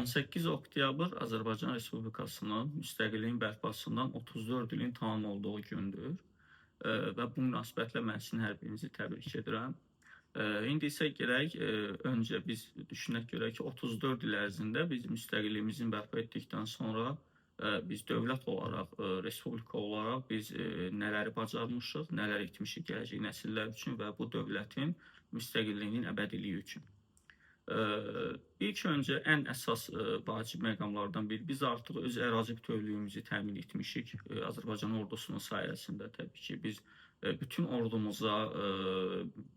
18 oktyabr Azərbaycan Respublikasının müstəqilliyin bərpasından 34 ilin tamam olduğu gündür. Və bu münasibətlə mən sizin hər birinizi təbrik edirəm. İndi isə gərək öncə biz düşünək görək ki, 34 il ərzində biz müstəqilliyimizi bərpa etdikdən sonra biz dövlət olaraq, respublika olaraq biz nələri bacarmışıq, nələr etmişik gələcək nəsillər üçün və bu dövlətin müstəqilliyinin əbədiliyi üçün. İlk öncə ən əsas vacib məqamlardan biri, biz artıq öz ərazi bütövlüyümüzü təmin etmişik. Azərbaycan ordusunun sayəsində təbii ki, biz bütün ordumuza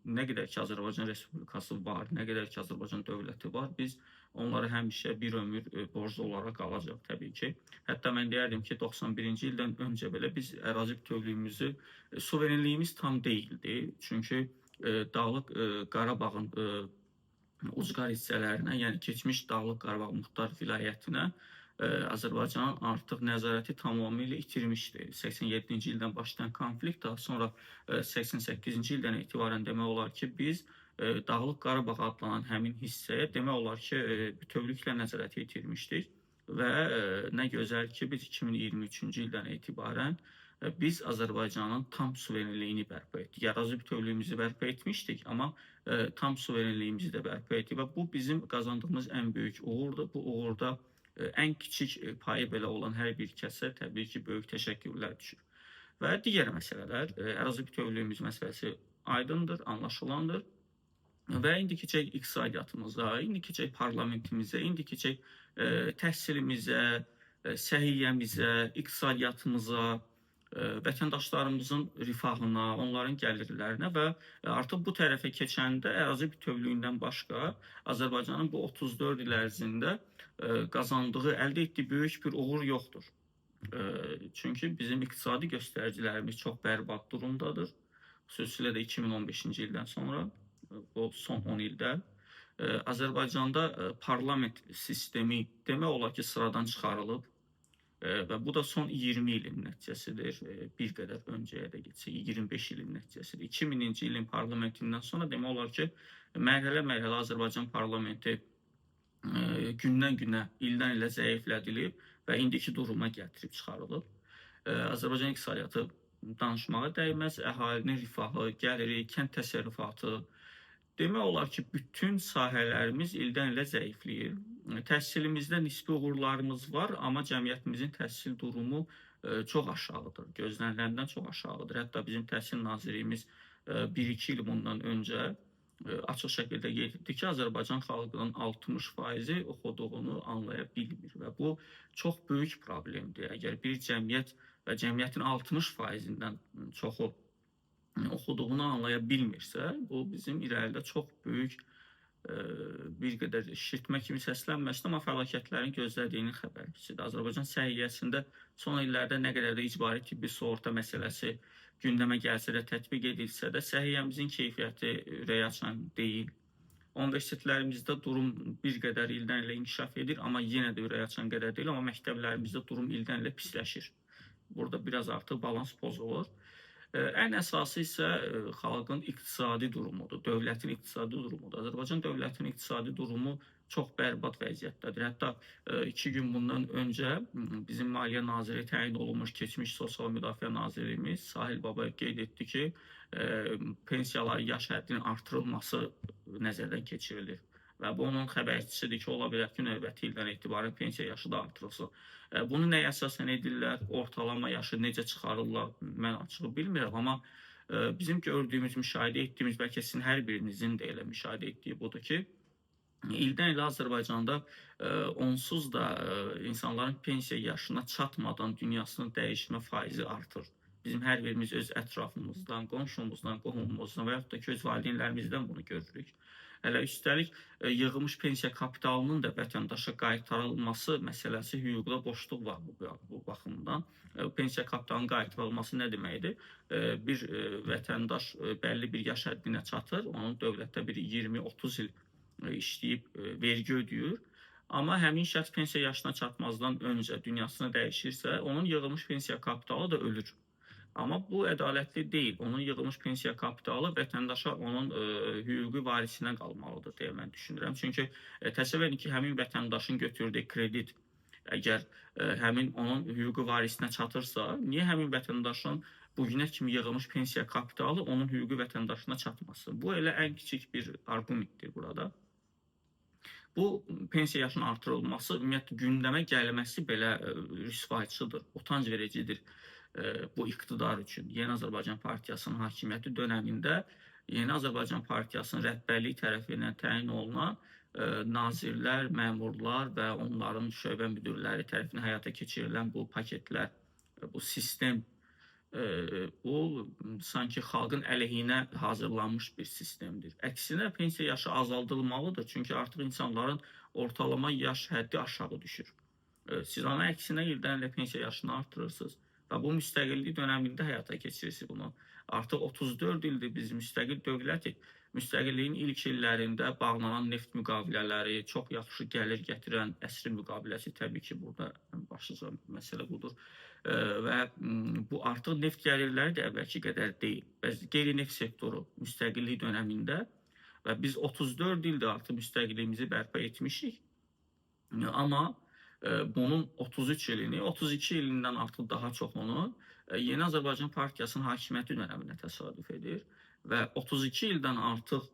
nə qədər ki Azərbaycan Respublikası var, nə qədər ki Azərbaycan dövləti var, biz onlara həmişə bir ömür borclu olaraq qalacaq təbii ki. Hətta mən deyərdim ki, 91-ci ildən öncə belə biz ərazi bütövlüyümüzü, suverenliyimiz tam deyildi. Çünki Dağlıq Qarabağın ucqar hissələrinə, yəni keçmiş Dağlıq Qarabağ Muxtar Vilayətinə Azərbaycan artıq nəzarəti tamamilə itirmişdi. 87-ci ildən başlayan konflikt, daha sonra 88-ci ildən etibarən demək olar ki, biz Dağlıq Qarabağ adlanan həmin hissəyə demək olar ki, bütövlüklə nəzarəti itirmişdik. Və nə gözəl ki, biz 2023-cü ildən etibarən biz Azərbaycanın tam suverenliyini bərpa etdik. Ərazi bütövlüyümüzü bərpa etmişdik, amma tam suverenliyimizi də bərpa etdik və bu bizim qazandığımız ən böyük uğurdur. Bu uğurda ən kiçik payı belə olan hər bir kəsə təbii ki, böyük təşəkkürlər düşür. Və digər məsələlər, ərazi bütövlüyümüz məsələsi aydındır, anlaşılandır. Və indi keçək iqtisadiyyatımıza, indi keçək parlamentimizə, indi keçək təhsilimizə, səhiyyəmizə, iqtisadiyyatımıza, vətəndaşlarımızın rifahına, onların gəlirlərinə və artıq bu tərəfə keçəndə ərazi bütövlüyündən başqa Azərbaycanın bu 34 il ərzində qazandığı, əldə etdiyi böyük bir uğur yoxdur. Çünki bizim iqtisadi göstəricilərimiz çox bərbad durumdadır. Xüsusilə də 2015-ci ildən sonra, o son 10 ildə Azərbaycanda parlament sistemi demək olar ki, sıradan çıxarılıb. Və bu da son 20 ilin nəticəsidir. Bir qədər öncəyə də getsək, 25 ilin nəticəsidir. 2000-ci ilin parlamentindən sonra demək olar ki, mərhələ-mərhələ Azərbaycan parlamenti gündən-günə, ildən ilə zəiflədilib və indiki duruma gətirib çıxarılıb. Azərbaycan iqtisadiyyatı danışmağa dəyməz, əhalinin rifahı, gəliri, kənd təsərrüfatı, demək olar ki, bütün sahələrimiz ildən ilə zəifləyir. Təhsilimizdə nisbi uğurlarımız var, amma cəmiyyətimizin təhsil durumu çox aşağıdır, gözləniləndən çox aşağıdır. Hətta bizim təhsil nazirliyimiz 1-2 il bundan öncə açıq şəkildə qeyd etdi ki, Azərbaycan xalqının 60%-i oxuduğunu anlaya bilmir və bu çox böyük problemdir. Əgər bir cəmiyyət və cəmiyyətin 60%-dən çoxu oxuduğunu anlaya bilmirsə, bu bizim irəlidə çox böyük bir qədər şişirtmə kimi səslənməsin, amma fəlakətlərin gözlədiyinin xəbərçisidir. Azərbaycan səhiyyəsində son illərdə nə qədər də icbari tibbi sığorta məsələsi gündəmə gəlsə də, tətbiq edilsə də, səhiyyəmizin keyfiyyəti ürəkaçan deyil. Universitetlərimizdə durum bir qədər ildən ilə inkişaf edir, amma yenə də ürəkaçan qədər deyil, amma məktəblərimizdə durum ildən ilə pisləşir. Burada biraz artıq balans pozulur. Ən əsası isə xalqın iqtisadi durumudur, dövlətin iqtisadi durumudur. Azərbaycan dövlətinin iqtisadi durumu çox bərbad vəziyyətdədir. Hətta 2 gün bundan öncə bizim Maliyyə Naziri təyin olunmuş keçmiş Sosial Müdafiə Nazirliyimiz Sahil Babayev qeyd etdi ki, pensiyaların yaş həddinin artırılması nəzərdən keçirilir. Və bunun xəbərçisidir ki, ola bilər ki, növbəti ildən etibarən pensiya yaşı da artırılsın. Bunu nəyə əsasən edirlər, ortalama yaşı necə çıxarırlar, mən açığı bilmirəm, amma bizim gördüyümüz, müşahidə etdiyimiz, bəlkə sizin hər birinizin də elə müşahidə etdiyi budur ki, ildən ilə Azərbaycanda onsuz da insanların pensiya yaşına çatmadan dünyasının dəyişmə faizi artır. Bizim hər birimiz öz ətrafımızdan, qonşumuzdan, qohumumuzdan və yaxud da ki, öz valideynlərimizdən bunu görürük. Hələ üstəlik, yığılmış pensiya kapitalının da vətəndaşa qaytarılması məsələsi hüquqda boşluq var bu baxımdan. Pensiya kapitalının qaytarılması nə deməkdir? Bir vətəndaş bəlli bir yaş həddinə çatır, onun dövlətdə bir 20-30 il işləyib vergi ödəyir. Amma həmin şəxs pensiya yaşına çatmazdan öncə dünyasını dəyişirsə, onun yığılmış pensiya kapitalı da ölür. Amma bu ədalətli deyil. Onun yığılmış pensiya kapitalı vətəndaşa onun hüquqi varisinə qalmalıdır deyə mən düşünürəm. Çünki təsəvvür edin ki, həmin vətəndaşın götürdüyü kredit əgər həmin onun hüquqi varisinə çatırsa, niyə həmin vətəndaşın bugünə kimi yığılmış pensiya kapitalı onun hüquqi vətəndaşına çatmasın? Bu elə ən kiçik bir arqumentdir burada. Bu pensiya yaşının artırılması, ümumiyyətlə gündəmə gəlməsi belə rüsvayçıdır, utanc vericidir bu iqtidar üçün. Yeni Azərbaycan Partiyasının hakimiyyəti dönəmində Yeni Azərbaycan Partiyasının rəhbərliyi tərəfindən təyin olunan nazirlər, məmurlar və onların şöbə müdirləri tərəfindən həyata keçirilən bu paketlər, bu sistem bu sanki xalqın əleyhinə hazırlanmış bir sistemdir. Əksinə pensiya yaşı azaldılmalıdır, çünki artıq insanların ortalama yaş həddi aşağı düşür. Siz ona əksinə ildən ilə pensiya yaşını artırırsınız və bu müstəqillik dönəmində həyata keçirirsiniz bunu. Artıq 34 ildir biz müstəqil dövlətik. Müstəqilliyin ilk illərində bağlanan neft müqavilələri, çox yaxşı gəlir gətirən əsrin müqaviləsi təbii ki, burada başlıca məsələ budur. Və bu artıq neft gəlirləri də əvvəlki qədər deyil. Bəs qeyri-neft sektoru müstəqillik dönəmində və biz 34 ildir artıq müstəqilliyimizi bərpa etmişik. Amma bunun 33 ilini, 32 ilindən artıq daha çoxunu Yeni Azərbaycan Partiyasının hakimiyyəti dönəminə təsadüf edir və 32 ildən artıq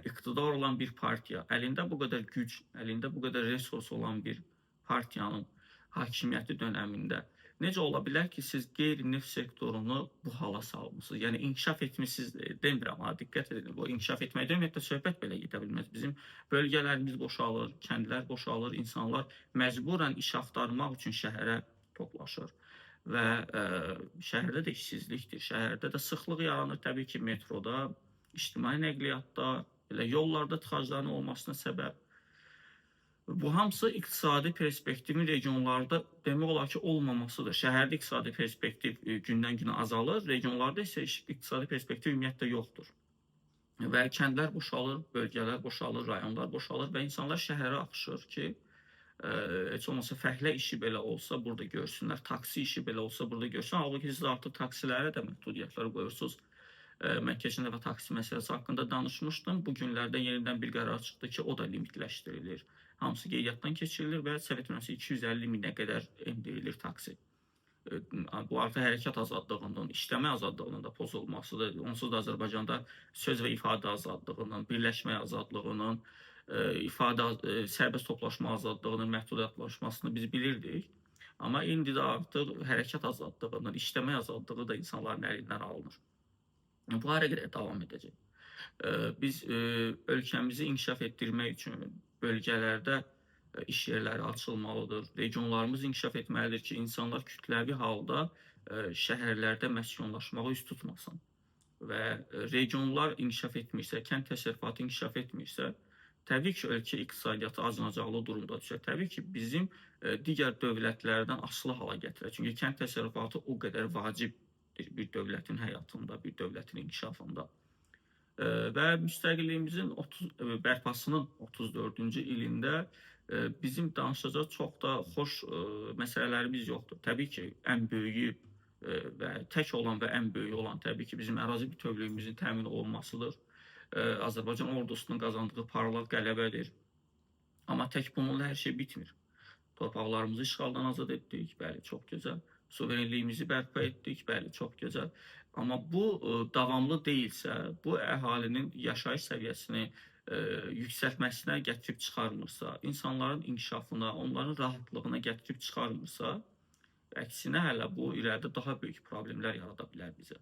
iqtidar olan bir partiya, əlində bu qədər güc, əlində bu qədər resurs olan bir partiyanın hakimiyyəti dönəmində necə ola bilər ki, siz qeyri-neft sektorunu bu hala salmısınız? Yəni, inkişaf etmişsiniz demirəm, ha, diqqət edin. Bu inkişaf etməkdə ümumiyyətlə söhbət belə gedə bilməz. Bizim bölgələrimiz boşalır, kəndlər boşalır, insanlar məcburən iş axtarmaq üçün şəhərə toplaşır. Və şəhərdə də işsizlikdir, şəhərdə də sıxlıq yaranır təbii ki, metroda, ictimai nəqliyyatda, elə yollarda tıxacların olmasına səbəb. Bu hamısı iqtisadi perspektivin regionlarda demək olar ki, olmamasıdır. Şəhərdə iqtisadi perspektiv gündən-günə azalır, regionlarda isə iqtisadi perspektiv ümumiyyətlə yoxdur. Və kəndlər boşalır, bölgələr boşalır, rayonlar boşalır və insanlar şəhərə axışır ki, heç olmasa fəhlə işi belə olsa burada görsünlər, taksi işi belə olsa burada görsünlər. Halbuki siz artıq taksilərə də məhdudiyyətlər qoyursunuz. Mən keçən dəfə taksi məsələsi haqqında danışmışdım. Bu günlərdə yenidən bir qərar çıxdı ki, o da limitləşdirilir. Hamısı qeydiyyatdan keçirilir və Sovet Rəmsi 250 minə qədər endirilir taksi. Bu artıq hərəkət azadlığının, işləmə azadlığının da pozulmasıdır. Onsuz da Azərbaycanda söz və ifadə azadlığının, birləşmə azadlığının, sərbəst toplaşma azadlığının məhdudlaşmasını biz bilirdik. Amma indi də artıq hərəkət azadlığının, işləmə azadlığı da insanların əlindən alınır. Bu hara qədər davam edəcək. Biz ölkəmizi inkişaf etdirmək üçün bölgələrdə iş yerləri açılmalıdır. Regionlarımız inkişaf etməlidir ki, insanlar kütləvi halda şəhərlərdə məskunlaşmağa üst tutmasın. Və regionlar inkişaf etmirsə, kənd təsərrüfatı inkişaf etmirsə, təbii ki, ölkə iqtisadiyyatı acınacaqlı durumda düşər. Təbii ki, bizim digər dövlətlərdən asılı hala gətirər. Çünki kənd təsərrüfatı o qədər vacibdir bir dövlətin həyatında, bir dövlətin inkişafında. Və müstəqilliyimizin bərpasının 34-cü ilində bizim danışacaq çox da xoş məsələlərimiz yoxdur. Təbii ki, ən böyüyü və tək olan və ən böyüyü olan təbii ki, bizim ərazi bütövlüyümüzün təmin olunmasıdır. Azərbaycan ordusunun qazandığı parlaq qələbədir. Amma tək bununla hər şey bitmir. Torpaqlarımızı işğaldan azad etdik, bəli, çox gözəl. Suverenliyimizi bərpa etdik, bəli, çox gözəl. Amma bu davamlı deyilsə, bu əhalinin yaşayış səviyyəsini yüksəltməsinə gətirib çıxarmırsa, insanların inkişafına, onların rahatlığına gətirib çıxarmırsa, əksinə hələ bu irəlidə daha böyük problemlər yarada bilər bizə.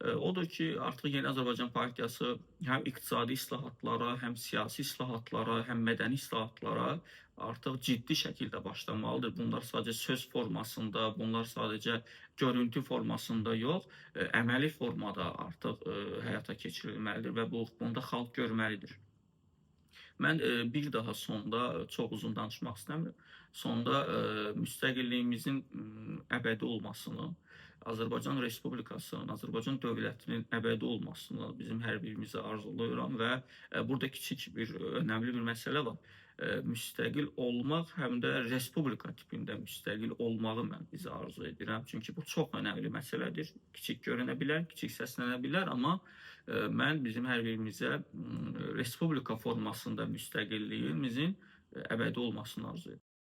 Odur ki, artıq Yeni Azərbaycan Partiyası həm iqtisadi islahatlara, həm siyasi islahatlara, həm mədəni islahatlara artıq ciddi şəkildə başlamalıdır. Bunlar sadəcə söz formasında, bunlar sadəcə görüntü formasında yox, əməli formada artıq həyata keçirilməlidir və bunda xalq görməlidir. Mən bir daha sonda, çox uzun danışmaq istəmirəm, sonda müstəqilliyimizin əbədi olmasını, Azərbaycan Respublikasının, Azərbaycan dövlətinin əbədi olmasını bizim hər birimizə arzulayıram və burada kiçik bir, önəmli bir məsələ var. müstəqil olmaq, həm də respublika tipində müstəqil olmağı mən bizə arzu edirəm. Çünki bu çox önəmli məsələdir. Kiçik görünə bilər, kiçik səslənə bilər, amma mən bizim hər birimizə respublika formasında müstəqilliyimizin əbədi olmasını arzu edirəm.